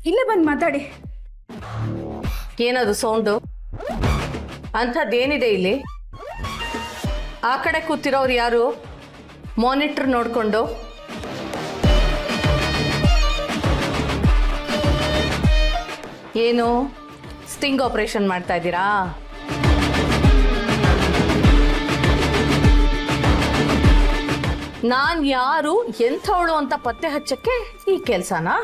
ಇಲ್ಲೇ ಬಂದು ಮಾತಾಡಿ. ಏನದು ಸೌಂಡು? ಅಂಥದ್ದೇನಿದೆ ಇಲ್ಲಿ? ಆ ಕಡೆ ಕೂತಿರೋರು ಯಾರು? ಮಾನಿಟರ್ ನೋಡಿಕೊಂಡು ಏನು ಸ್ಟಿಂಗ್ ಆಪರೇಷನ್ ಮಾಡ್ತಾ ಇದ್ದೀರಾ? ನಾನು ಯಾರು ಎಂಥವಳು ಅಂತ ಪತ್ತೆ ಹಚ್ಚಕ್ಕೆ ಈ ಕೆಲಸನಾ?